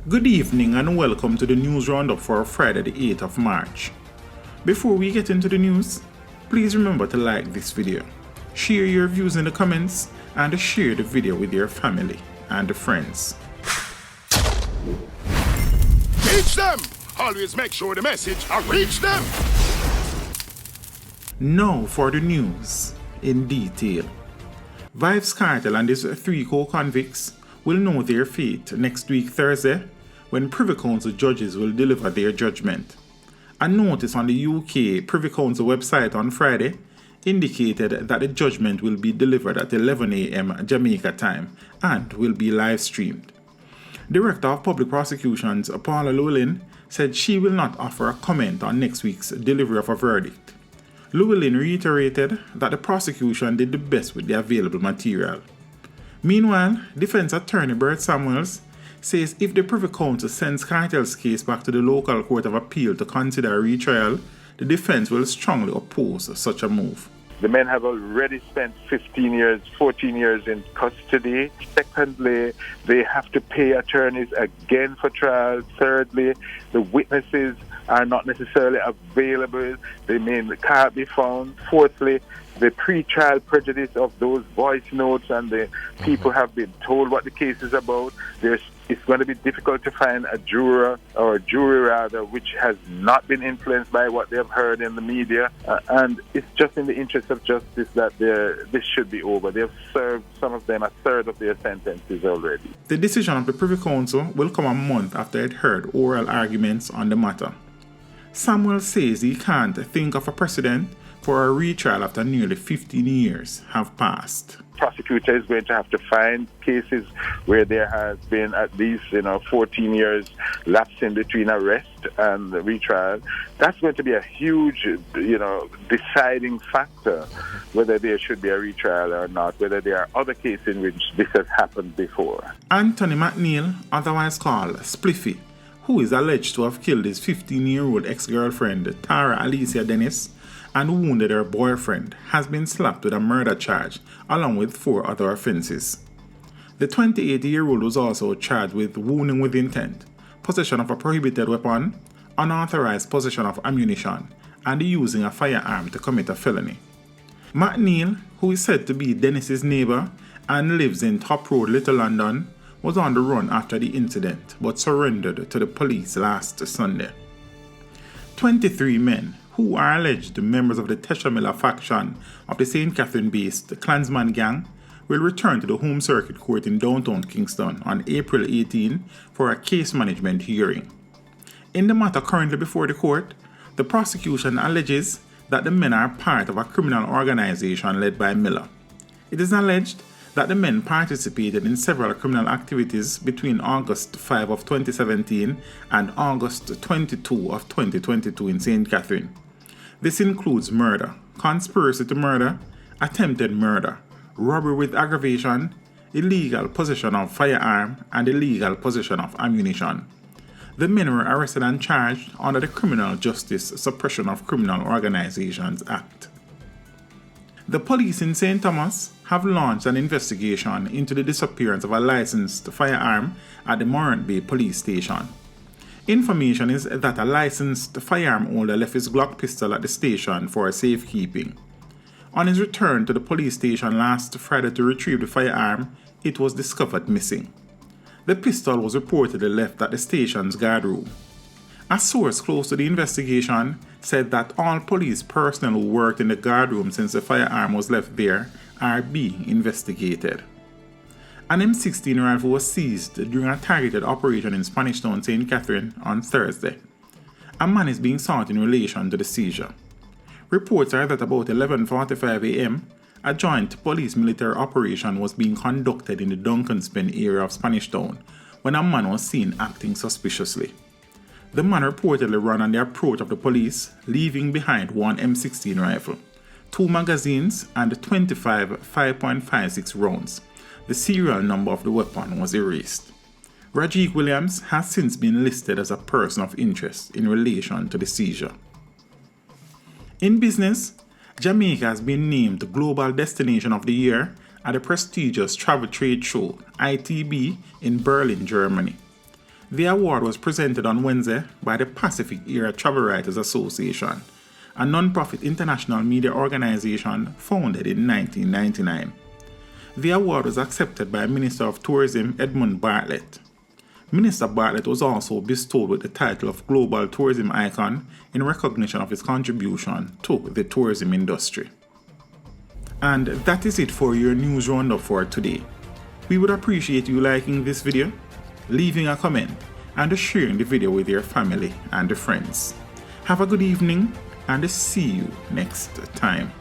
Good evening and welcome to the news roundup for Friday the 8th of March. Before we get into the news, please remember to like this video, share your views in the comments, and share the video with your family and friends. Reach them! Always make sure the message reach them! Now for the news in detail. Vybz Kartel and his 3 co-convicts will know their fate next week Thursday when Privy Council judges will deliver their judgment. A notice on the UK Privy Council website on Friday indicated that the judgment will be delivered at 11 a.m. Jamaica time and will be live streamed. Director of Public Prosecutions Paula Llewellyn said she will not offer a comment on next week's delivery of a verdict. Llewellyn reiterated that the prosecution did the best with the available material. Meanwhile, defense attorney Bert Samuels says if the Privy Council sends Kartel's case back to the local court of appeal to consider a retrial, the defense will strongly oppose such a move. The men have already spent 15 years, 14 years in custody. Secondly, they have to pay attorneys again for trial. Thirdly, the witnesses are not necessarily available. They can't be found. Fourthly, the pre-trial prejudice of those voice notes and the people have been told what the case is about. It's going to be difficult to find a juror or a jury rather which has not been influenced by what they have heard in the media. And it's just in the interest of justice that this should be over. They have served, some of them, a third of their sentences already. The decision of the Privy Council will come a month after it heard oral arguments on the matter. Samuel says he can't think of a precedent for a retrial after nearly 15 years have passed. Prosecutor is going to have to find cases where there has been at least 14 years lapse in between arrest and the retrial. That's going to be a huge deciding factor whether there should be a retrial or not, whether there are other cases in which this has happened before. Anthony McNeil, otherwise called Spliffy, who is alleged to have killed his 15-year-old ex-girlfriend Tara Alicia Dennis and wounded her boyfriend, has been slapped with a murder charge along with 4 other offenses. The 28-year-old was also charged with wounding with intent, possession of a prohibited weapon, unauthorized possession of ammunition, and using a firearm to commit a felony. McNeil, who is said to be Dennis's neighbor and lives in Top Road, Little London, was on the run after the incident but surrendered to the police last Sunday. 23 men who are alleged members of the Tesha Miller faction of the St. Catherine-based Klansman gang will return to the Home Circuit Court in downtown Kingston on April 18 for a case management hearing. In the matter currently before the court, the prosecution alleges that the men are part of a criminal organization led by Miller. It is alleged that the men participated in several criminal activities between August 5 of 2017 and August 22 of 2022 in St. Catherine. This includes murder, conspiracy to murder, attempted murder, robbery with aggravation, illegal possession of firearm, and illegal possession of ammunition. The men were arrested and charged under the Criminal Justice Suppression of Criminal Organizations Act. The police in St. Thomas have launched an investigation into the disappearance of a licensed firearm at the Morant Bay police station. Information is that a licensed firearm holder left his Glock pistol at the station for safekeeping. On his return to the police station last Friday to retrieve the firearm, it was discovered missing. The pistol was reportedly left at the station's guard room. A source close to the investigation said that all police personnel who worked in the guard room since the firearm was left there are being investigated. An M16 rifle was seized during a targeted operation in Spanish Town, St. Catherine on Thursday. A man is being sought in relation to the seizure. Reports are that about 11:45 a.m., a joint police-military operation was being conducted in the Duncanspen area of Spanish Town when a man was seen acting suspiciously. The man reportedly ran on the approach of the police, leaving behind one M16 rifle, 2 magazines, and 25 5.56 rounds. The serial number of the weapon was erased. Rajiv Williams has since been listed as a person of interest in relation to the seizure. In business, Jamaica has been named Global Destination of the Year at the prestigious travel trade show ITB in Berlin, Germany. The award was presented on Wednesday by the Pacific Era Travel Writers Association, a non-profit international media organization founded in 1999. The award was accepted by Minister of Tourism Edmund Bartlett. Minister Bartlett was also bestowed with the title of Global Tourism Icon in recognition of his contribution to the tourism industry. And that is it for your news roundup for today. We would appreciate you liking this video, leaving a comment, and sharing the video with your family and friends. Have a good evening, and see you next time.